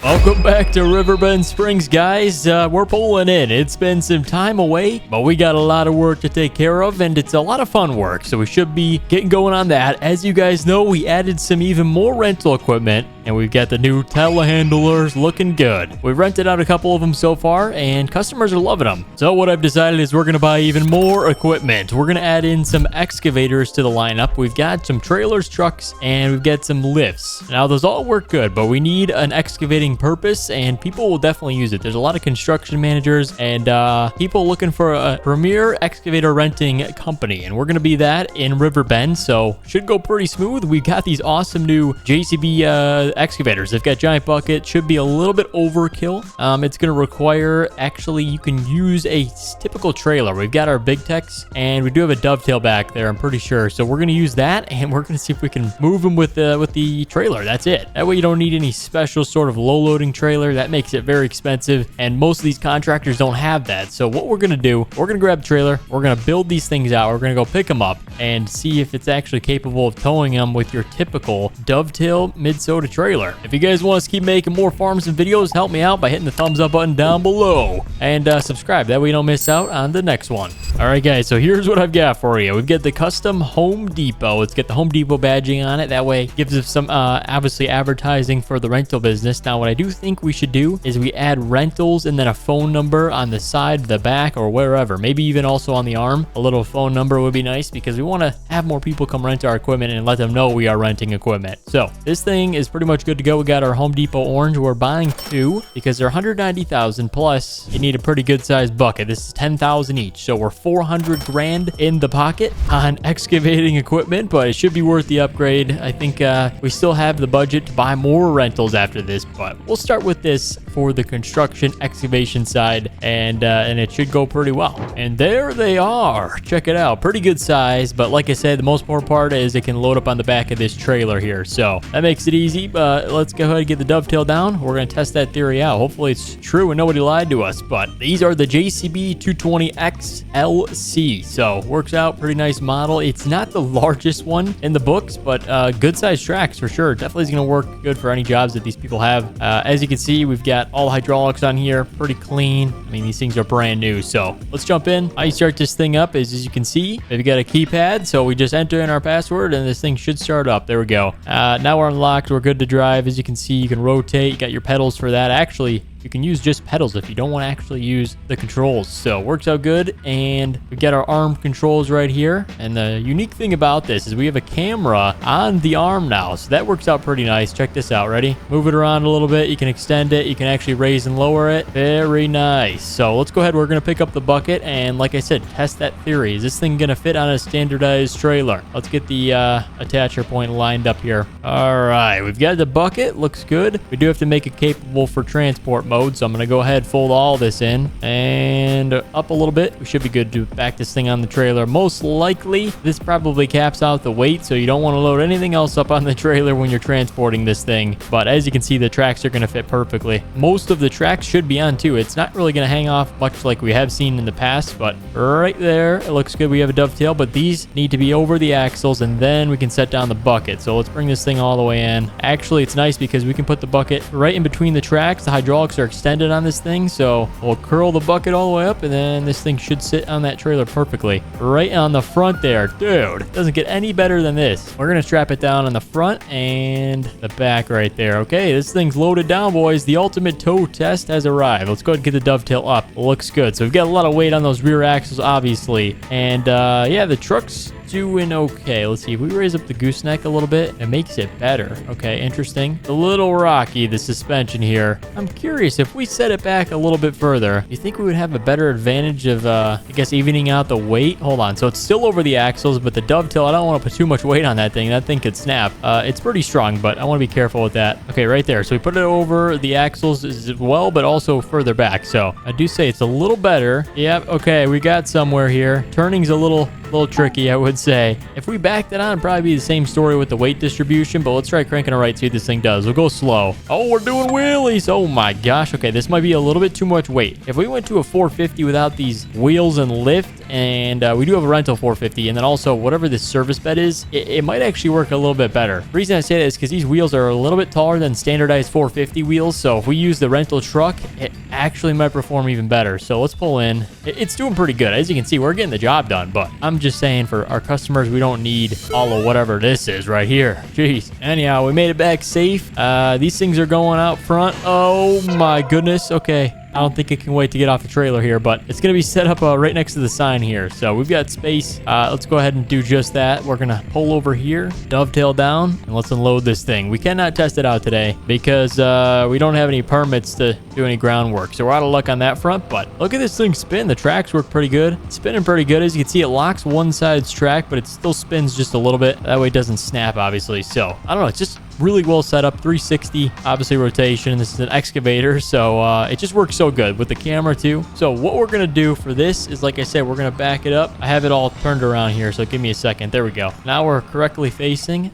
Welcome back to Riverbend Springs, guys. We're pulling in. It's been some time away, but we got a lot of work to take care of, and it's a lot of fun work, so we should be getting going on that. As you guys know, we added some even more rental equipment, and we've got the new telehandlers looking good. We've rented out a couple of them so far, and customers are loving them. So what I've decided is we're going to buy even more equipment. We're going to add in some excavators to the lineup. We've got some trailers, trucks, and we've got some lifts. Now, those all work good, but we need an excavating purpose, and people will definitely use it. There's a lot of construction managers and people looking for a premier excavator renting company, and we're going to be that in Riverbend, so should go pretty smooth. We've got these awesome new JCB excavators. They've got giant bucket. Should be a little bit overkill. It's going to require, actually, you can use a typical trailer. We've got our big techs, and we do have a dovetail back there, I'm pretty sure. So we're going to use that, and we're going to see if we can move them with the trailer. That's it. That way you don't need any special sort of low-loading trailer. That makes it very expensive, and most of these contractors don't have that. So what we're going to do, we're going to grab a trailer. We're going to build these things out. We're going to go pick them up and see if it's actually capable of towing them with your typical dovetail mid-soda trailer. If you guys want us to keep making more farms and videos, help me out by hitting the thumbs up button down below and subscribe. That way you don't miss out on the next one. All right, guys, so here's what I've got for you. We've got the custom Home Depot. It's got the Home Depot badging on it. That way it gives us some obviously advertising for the rental business. Now, what I do think we should do is we add rentals and then a phone number on the side, the back, or wherever. Maybe even also on the arm. A little phone number would be nice because we want to have more people come rent our equipment and let them know we are renting equipment. So this thing is pretty much good to go. We got our Home Depot orange. We're buying two because they're 190,000 plus you need a pretty good sized bucket. This is 10,000 each. So we're 400 grand in the pocket on excavating equipment, but it should be worth the upgrade. I think we still have the budget to buy more rentals after this, but we'll start with this for the construction excavation side, and it should go pretty well. And there they are. Check it out. Pretty good size, but like I said, the most important part is it can load up on the back of this trailer here. So that makes it easy, but let's go ahead and get the dovetail down. We're going to test that theory out. Hopefully it's true and nobody lied to us, but these are the JCB 220X LC. So works out. Pretty nice model. It's not the largest one in the books, but good size tracks for sure. Definitely is going to work good for any jobs that these people have. As you can see, we've got all hydraulics on here. Pretty clean. I mean, these things are brand new. So let's jump in. How you start this thing up is, as you can see, we've got a keypad. So we just enter in our password and this thing should start up. There we go. Now we're unlocked. We're good to drive. As you can see, you can rotate. You got your pedals for that. Actually, you can use just pedals if you don't want to actually use the controls. So works out good. And we got our arm controls right here. And the unique thing about this is we have a camera on the arm now. So that works out pretty nice. Check this out. Ready? Move it around a little bit. You can extend it. You can actually raise and lower it. Very nice. So let's go ahead. We're going to pick up the bucket. And like I said, test that theory. Is this thing going to fit on a standardized trailer? Let's get the attacher point lined up here. All right. We've got the bucket. Looks good. We do have to make it capable for transport mode. So I'm going to go ahead, fold all this in and up a little bit. We should be good to back this thing on the trailer. Most likely, this probably caps out the weight, so you don't want to load anything else up on the trailer when you're transporting this thing. But as you can see, the tracks are going to fit perfectly. Most of the tracks should be on too. It's not really going to hang off much like we have seen in the past, but right there, it looks good. We have a dovetail, but these need to be over the axles, and then we can set down the bucket. So let's bring this thing all the way in. Actually, it's nice because we can put the bucket right in between the tracks. The hydraulics are extended on this thing, so we'll curl the bucket all the way up, and then this thing should sit on that trailer perfectly right on the front there. Dude, it doesn't get any better than this. We're gonna strap it down on the front and the back right there. Okay, this thing's loaded down, boys. The ultimate tow test has arrived. Let's go ahead and get the dovetail up. It looks good. So we've got a lot of weight on those rear axles, obviously, and yeah, the truck's doing okay. Let's see if we raise up the gooseneck a little bit. It makes it better. Okay, interesting. A little rocky, the suspension here. I'm curious if we set it back a little bit further, you think we would have a better advantage of I guess evening out the weight? Hold on. So it's still over the axles, but the dovetail, I don't want to put too much weight on that thing. That thing could snap. It's pretty strong, but I want to be careful with that. Okay, right there. So we put it over the axles as well, but also further back. So I do say it's a little better. Yep. Okay, we got somewhere here. Turning's a little tricky, I would say. If we backed it on, it'd probably be the same story with the weight distribution, but let's try cranking it right, see what this thing does. We'll go slow. Oh, we're doing wheelies. Oh my gosh. Okay, this might be a little bit too much weight. If we went to a 450 without these wheels and lift, and we do have a rental 450, and then also whatever this service bed is, it might actually work a little bit better. The reason I say that is because these wheels are a little bit taller than standardized 450 wheels, so if we use the rental truck, it actually might perform even better. So let's pull in. It's doing pretty good. As you can see, we're getting the job done, but I'm just saying for our customers, we don't need all of whatever this is right here. Jeez. Anyhow, we made it back safe. These things are going out front. Oh my goodness. Okay. I don't think it can wait to get off the trailer here, but it's going to be set up right next to the sign here. So we've got space. Let's go ahead and do just that. We're going to pull over here, dovetail down, and let's unload this thing. We cannot test it out today because we don't have any permits to do any groundwork. So we're out of luck on that front, but look at this thing spin. The tracks work pretty good. It's spinning pretty good. As you can see, it locks one side's track, but it still spins just a little bit. That way it doesn't snap, obviously. So I don't know. It's just really well set up. 360, obviously rotation. This is an excavator, so it just works so good with the camera too. So what we're gonna do for this is, like I said, we're gonna back it up. I have it all turned around here, so give me a second. There we go. Now we're correctly facing.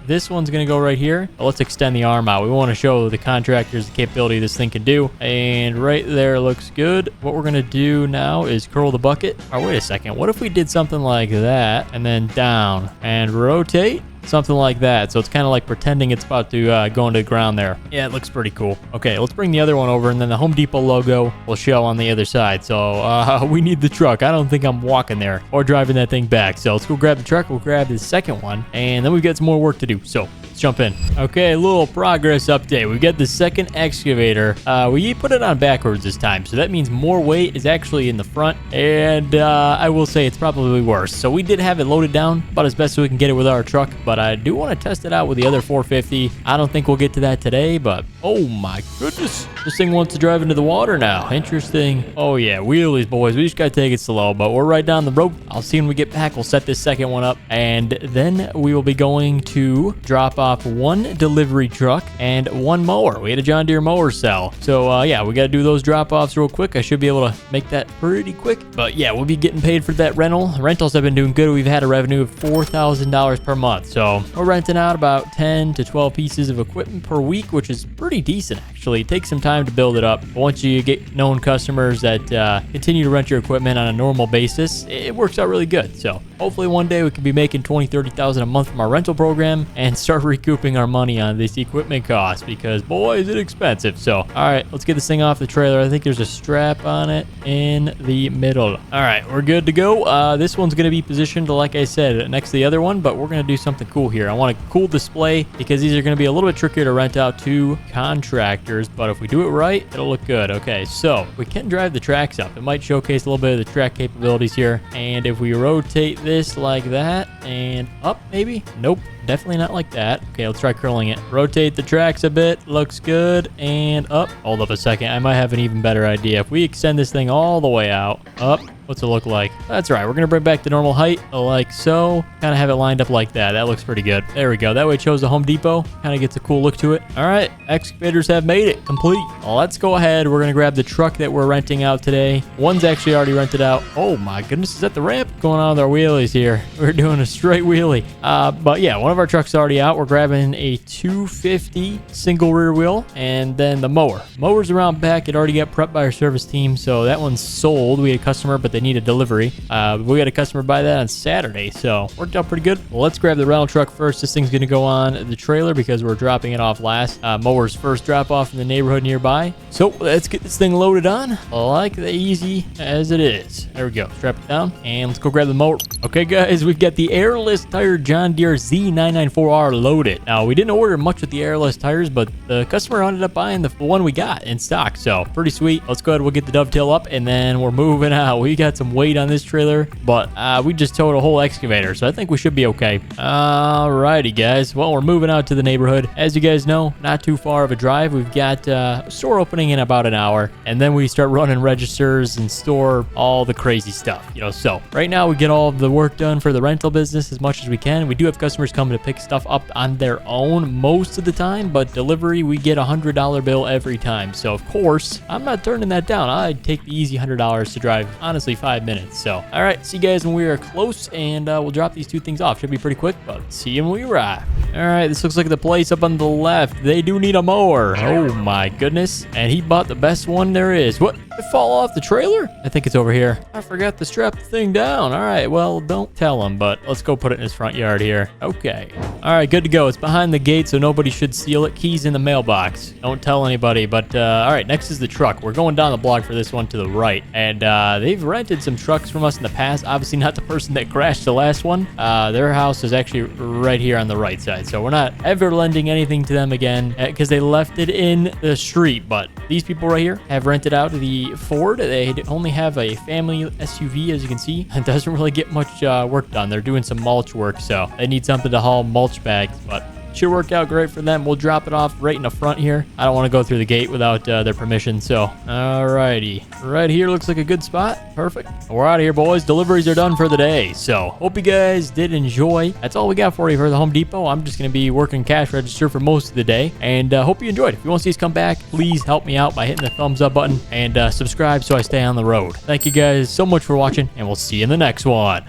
This one's gonna go right here. Let's extend the arm out. We want to show the contractors the capability this thing can do, and right there looks good. What we're gonna do now is curl the bucket. Oh, wait a second. What if we did something like that and then down and rotate? Something like that. So it's kind of like pretending it's about to go into the ground there. Yeah, it looks pretty cool. Okay, let's bring the other one over, and then the Home Depot logo will show on the other side. So we need the truck. I don't think I'm walking there or driving that thing back. So let's go grab the truck. We'll grab the second one, and then we've got some more work to do. So let's jump in. Okay, a little progress update. We got the second excavator. We put it on backwards this time, so that means more weight is actually in the front, and I will say it's probably worse. So we did have it loaded down about as best as we can get it with our truck, but I do want to test it out with the other 450. I don't think we'll get to that today, but oh my goodness, this thing wants to drive into the water now. Interesting. Oh yeah, wheelies, boys. We just gotta take it slow, but we're right down the road. I'll see when we get back. We'll set this second one up, and then we will be going to drop off one delivery truck and one mower. We had a John Deere mower sell, so yeah, we got to do those drop-offs real quick. I should be able to make that pretty quick, but yeah, we'll be getting paid for that rental. Rentals have been doing good. We've had a revenue of $4,000 per month, so we're renting out about 10 to 12 pieces of equipment per week, which is pretty decent actually. It takes some time to build it up, but once you get known customers that continue to rent your equipment on a normal basis, it works out really good. So hopefully one day we can be making 20, 30,000 a month from our rental program and start recouping our money on this equipment cost, because boy is it expensive. So all right, let's get this thing off the trailer. I think there's a strap on it in the middle. All right, we're good to go. This one's going to be positioned, like I said, next to the other one, but we're going to do something cool here. I want a cool display because these are going to be a little bit trickier to rent out to contractors, but if we do it right, it'll look good. Okay, so we can drive the tracks up. It might showcase a little bit of the track capabilities here, and if we rotate this like that and up, maybe? Nope, definitely not like that. Okay, let's try curling it. Rotate the tracks a bit. Looks good. And up. Hold up a second. I might have an even better idea. If we extend this thing all the way out, up, what's it look like? That's right. We're going to bring back the normal height like so. Kind of have it lined up like that. That looks pretty good. There we go. That way it shows the Home Depot. Kind of gets a cool look to it. All right. Excavators have made it complete. Well, let's go ahead. We're going to grab the truck that we're renting out today. One's actually already rented out. Oh my goodness. Is that the ramp? Going on with our wheelies here. We're doing a straight wheelie. But yeah, one of our trucks is already out. We're grabbing a 250 single rear wheel and then the mower. Mower's around back. It already got prepped by our service team. So that one's sold. We had a customer, but they need a delivery. We got a customer buy that on Saturday, so worked out pretty good. Well, let's grab the rental truck first. This thing's gonna go on the trailer because we're dropping it off last. Mower's first drop off in the neighborhood nearby. So let's get this thing loaded on like the easy as it is. There we go. Strap it down and let's go grab the mower. Okay, guys, we've got the airless tire John Deere Z994R loaded. Now, we didn't order much with the airless tires, but the customer ended up buying the one we got in stock, so pretty sweet. Let's go ahead. We'll get the dovetail up and then we're moving out. We got some weight on this trailer, but we just towed a whole excavator, so I think we should be okay. Alrighty, guys. Well, we're moving out to the neighborhood. As you guys know, not too far of a drive. We've got a store opening in about an hour, and then we start running registers and store all the crazy stuff, you know. So right now we get all of the work done for the rental business as much as we can. We do have customers coming to pick stuff up on their own most of the time, but delivery, we get a $100 bill every time. So of course, I'm not turning that down. I'd take the easy $100 to drive, honestly, 5 minutes. So, all right, see you guys when we are close, and we'll drop these two things off. Should be pretty quick, but see you when we arrive. All right, this looks like the place up on the left. They do need a mower. Oh my goodness. And he bought the best one there is. What? It fall off the trailer? I think it's over here. I forgot to strap the thing down. All right, well, don't tell him, but let's go put it in his front yard here. Okay. All right, good to go. It's behind the gate, so nobody should steal it. Keys in the mailbox. Don't tell anybody, but all right, next is the truck. We're going down the block for this one to the right, and they've rented some trucks from us in the past. Obviously not the person that crashed the last one. Their house is actually right here on the right side, so we're not ever lending anything to them again because they left it in the street. But these people right here have rented out the Ford. They only have a family SUV, as you can see. It doesn't really get much work done. They're doing some mulch work, so they need something to haul mulch bags, but should work out great for them. We'll drop it off right in the front here. I don't want to go through the gate without their permission, so alrighty. Right here looks like a good spot. Perfect. We're out of here, boys. Deliveries are done for the day, so hope you guys did enjoy. That's all we got for you for the Home Depot. I'm just going to be working cash register for most of the day, and hope you enjoyed. If you want to see us come back, please help me out by hitting the thumbs up button and subscribe so I stay on the road. Thank you guys so much for watching, and we'll see you in the next one.